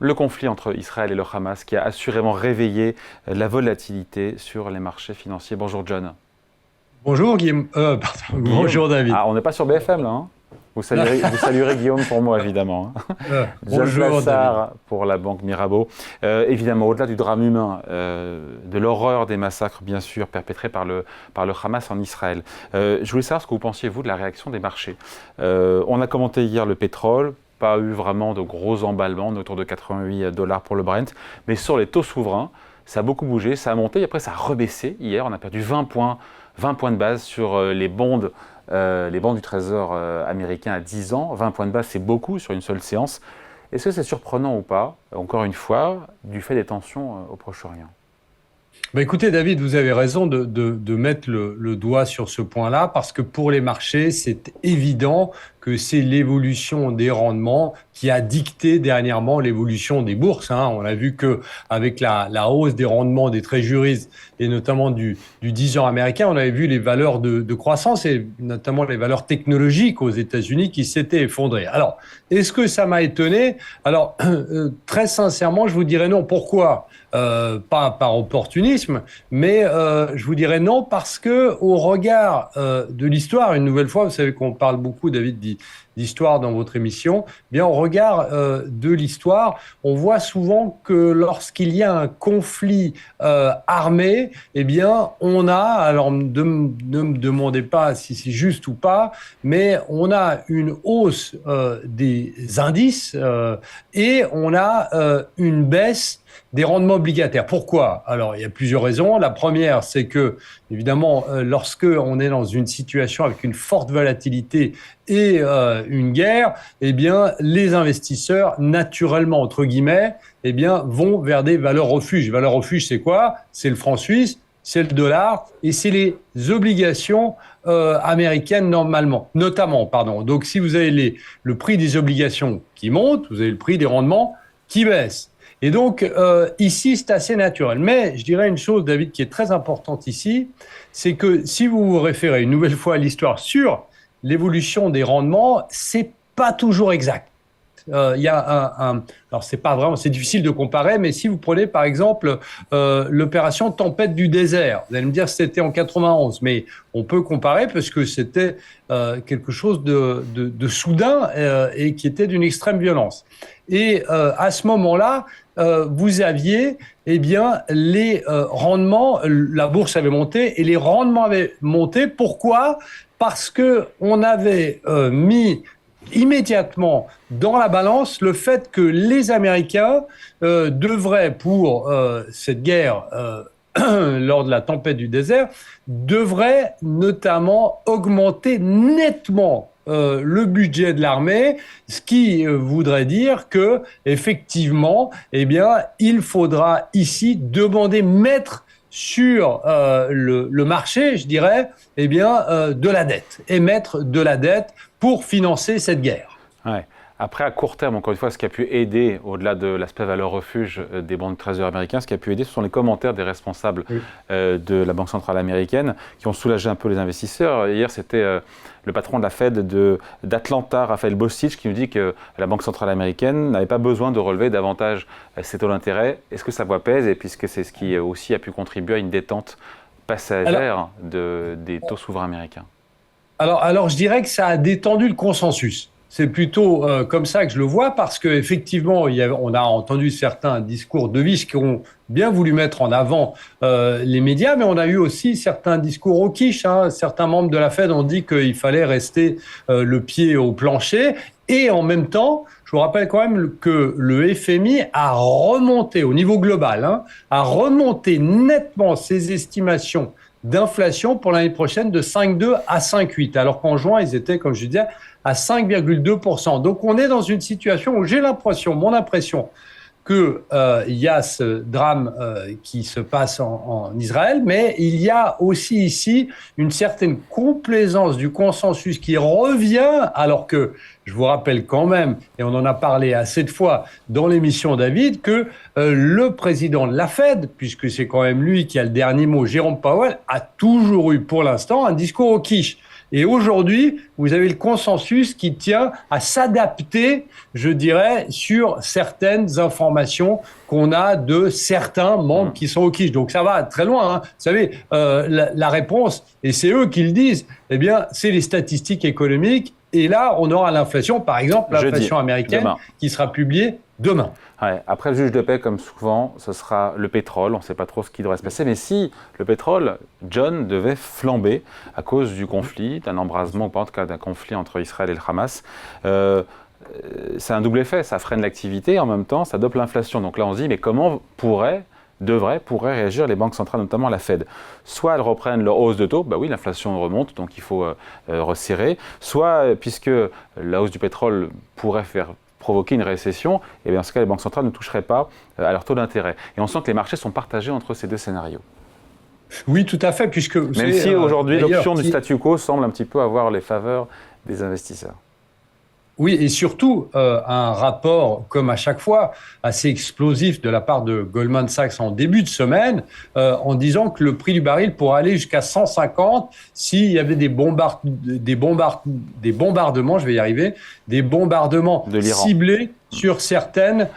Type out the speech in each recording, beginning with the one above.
Le conflit entre Israël et le Hamas qui a assurément réveillé la volatilité sur les marchés financiers. Bonjour John. Bonjour Guillaume. Guillaume. Bonjour David. Ah, on n'est pas sur BFM là, hein. Vous saluerez Guillaume pour moi, évidemment, hein. John Bonjour David. Plassard pour la Banque Mirabeau. Évidemment, au-delà du drame humain, de l'horreur des massacres, bien sûr, perpétrés par le Hamas en Israël, je voulais savoir ce que vous pensiez, vous, de la réaction des marchés. On a commenté hier le pétrole. Pas eu vraiment de gros emballements, autour de 88 dollars pour le Brent. Mais sur les taux souverains, ça a beaucoup bougé, ça a monté, et après ça a rebaissé. Hier, on a perdu 20 points de base sur les bonds du Trésor américain à 10 ans. 20 points de base, c'est beaucoup sur une seule séance. Est-ce que c'est surprenant ou pas, encore une fois, du fait des tensions au Proche-Orient? Écoutez David, vous avez raison de mettre le doigt sur ce point-là parce que pour les marchés, c'est évident que c'est l'évolution des rendements qui a dicté dernièrement l'évolution des bourses, hein. On a vu que avec la hausse des rendements des treasuries et notamment du 10 ans américain, on avait vu les valeurs de croissance et notamment les valeurs technologiques aux États-Unis qui s'étaient effondrées. Alors, est-ce que ça m'a étonné? Alors, très sincèrement, je vous dirais non. Pourquoi? Pas par opportunisme, mais je vous dirais non parce que au regard de l'histoire, une nouvelle fois, vous savez qu'on parle beaucoup, David, d'histoire dans votre émission, bien au regard de l'histoire, on voit souvent que lorsqu'il y a un conflit armé, eh bien on a, alors ne me demandez pas si c'est juste ou pas, mais on a une hausse des indices et on a une baisse des rendements obligataires. Pourquoi? Alors, il y a plusieurs raisons. La première, c'est que, évidemment, lorsque on est dans une situation avec une forte volatilité et une guerre, eh bien, les investisseurs, naturellement, entre guillemets, eh bien, vont vers des valeurs refuges. Valeurs refuges, c'est quoi? C'est le franc suisse, c'est le dollar et c'est les obligations américaines notamment, pardon. Donc, si vous avez le prix des obligations qui monte, vous avez le prix des rendements qui baisse. Et donc, ici, c'est assez naturel. Mais je dirais une chose, David, qui est très importante ici, c'est que si vous vous référez une nouvelle fois à l'histoire sur l'évolution des rendements, c'est pas toujours exact. Il y a alors c'est pas vraiment, c'est difficile de comparer, mais si vous prenez par exemple l'opération Tempête du désert, vous allez me dire que c'était en 91, mais on peut comparer parce que c'était quelque chose de soudain et qui était d'une extrême violence. Et à ce moment-là, vous aviez eh bien les rendements, la bourse avait monté et les rendements avaient monté. Pourquoi? Parce que on avait mis immédiatement dans la balance le fait que les Américains devraient, pour cette guerre lors de la tempête du désert, devraient notamment augmenter nettement le budget de l'armée, ce qui voudrait dire que effectivement, eh bien, il faudra ici demander, mettre sur le marché, je dirais, eh bien, de la dette, émettre de la dette pour financer cette guerre. Ouais. Après, à court terme, encore une fois, ce qui a pu aider, au-delà de l'aspect valeur refuge des banques de trésor américains, ce qui a pu aider, ce sont les commentaires des responsables de la Banque centrale américaine qui ont soulagé un peu les investisseurs. Hier, c'était le patron de la Fed d'Atlanta, Raphaël Bostic, qui nous dit que la Banque centrale américaine n'avait pas besoin de relever davantage ses taux d'intérêt. Est-ce que sa voix pèse? Et puisque c'est ce qui aussi a pu contribuer à une détente passagère des taux souverains américains. Alors, je dirais que ça a détendu le consensus. C'est plutôt comme ça que je le vois, parce qu'effectivement, on a entendu certains discours de vice qui ont bien voulu mettre en avant les médias, mais on a eu aussi certains discours au quiche, hein. Certains membres de la Fed ont dit qu'il fallait rester le pied au plancher. Et en même temps, je vous rappelle quand même que le FMI a remonté au niveau global, hein, a remonté nettement ses estimations d'inflation pour l'année prochaine de 5,2 à 5,8, alors qu'en juin, ils étaient, comme je disais, à 5,2%. Donc, on est dans une situation où j'ai l'impression, mon impression, qu'il y a ce drame qui se passe en Israël, mais il y a aussi ici une certaine complaisance du consensus qui revient, alors que je vous rappelle quand même, et on en a parlé assez de fois dans l'émission David, que le président de la Fed, puisque c'est quand même lui qui a le dernier mot, Jérôme Powell, a toujours eu pour l'instant un discours au quiche. Et aujourd'hui, vous avez le consensus qui tient à s'adapter, je dirais, sur certaines informations qu'on a de certains membres qui sont au quiche. Donc ça va très loin. Hein. Vous savez, la réponse, et c'est eux qui le disent, eh bien, c'est les statistiques économiques. Et là, on aura l'inflation, par exemple, l'inflation américaine, qui sera publiée demain. Ouais, après le juge de paix, comme souvent, ce sera le pétrole. On ne sait pas trop ce qui devrait se passer. Mais si le pétrole, John, devait flamber à cause du conflit, d'un embrasement, ou pas en tout cas d'un conflit entre Israël et le Hamas, c'est un double effet. Ça freine l'activité et en même temps, ça dope l'inflation. Donc là, on se dit, mais comment pourraient réagir les banques centrales, notamment la Fed. Soit elles reprennent leur hausse de taux, bah oui, l'inflation remonte, donc il faut resserrer. Soit, puisque la hausse du pétrole pourrait provoquer une récession, et bien dans ce cas, les banques centrales ne toucheraient pas à leur taux d'intérêt. Et on sent que les marchés sont partagés entre ces deux scénarios. Oui, tout à fait, puisque... Même si aujourd'hui, l'option du statu quo semble un petit peu avoir les faveurs des investisseurs. Oui, et surtout, un rapport, comme à chaque fois, assez explosif de la part de Goldman Sachs en début de semaine, en disant que le prix du baril pourrait aller jusqu'à 150 s'il y avait des bombardements, je vais y arriver, des bombardements ciblés sur certaines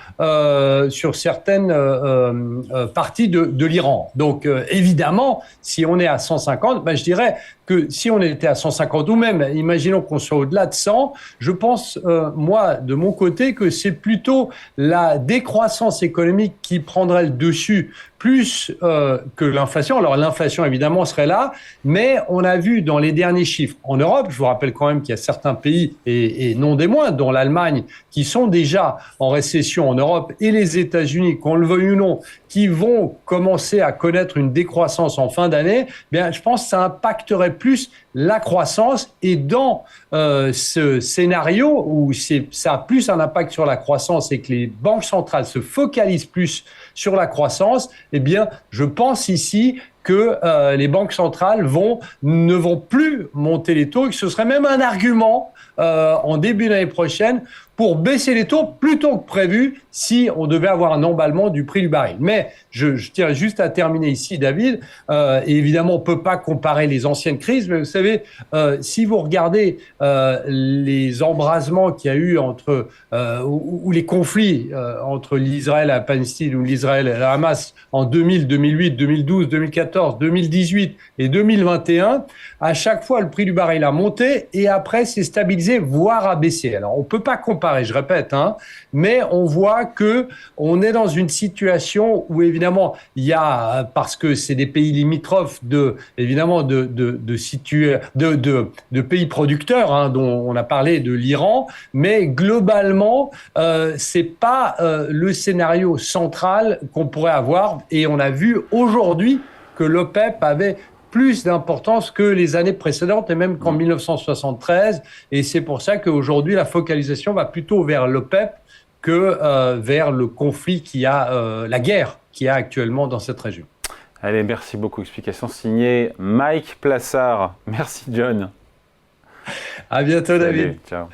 parties de l'Iran. Donc, évidemment, si on est à 150, ben, je dirais que si on était à 150, ou même, imaginons qu'on soit au-delà de 100, je pense, moi, de mon côté, que c'est plutôt la décroissance économique qui prendrait le dessus plus que l'inflation. Alors l'inflation, évidemment, serait là, mais on a vu dans les derniers chiffres en Europe, je vous rappelle quand même qu'il y a certains pays, et non des moindres, dont l'Allemagne, qui sont déjà en récession en Europe, et les États-Unis, qu'on le veuille ou non, qui vont commencer à connaître une décroissance en fin d'année, bien, je pense que ça impacterait plus la croissance. Et dans ce scénario où ça a plus un impact sur la croissance et que les banques centrales se focalisent plus sur la croissance, eh bien, je pense ici que les banques centrales ne vont plus monter les taux et que ce serait même un argument en début d'année prochaine pour baisser les taux plutôt que prévu si on devait avoir un emballement du prix du baril. Mais je tiens juste à terminer ici, David. Et évidemment, on ne peut pas comparer les anciennes crises, mais vous savez, si vous regardez les embrasements qu'il y a eu ou les conflits entre l'Israël et la Palestine ou l'Israël et la Hamas en 2000, 2008, 2012, 2014, 2018 et 2021, à chaque fois, le prix du baril a monté et après s'est stabilisé, voire a baissé. Alors, on ne peut pas comparer, je répète, mais on voit que on est dans une situation où, évidemment, il y a, parce que c'est des pays limitrophes de pays producteurs, dont on a parlé de l'Iran, mais globalement, c'est pas le scénario central qu'on pourrait avoir. Et on a vu aujourd'hui que l'OPEP avait plus d'importance que les années précédentes et même qu'en 1973. Et c'est pour ça qu'aujourd'hui, la focalisation va plutôt vers l'OPEP que vers le conflit la guerre qu'il y a actuellement dans cette région. Allez, merci beaucoup. Explication signée Mike Plassard. Merci John. À bientôt, David. Ciao.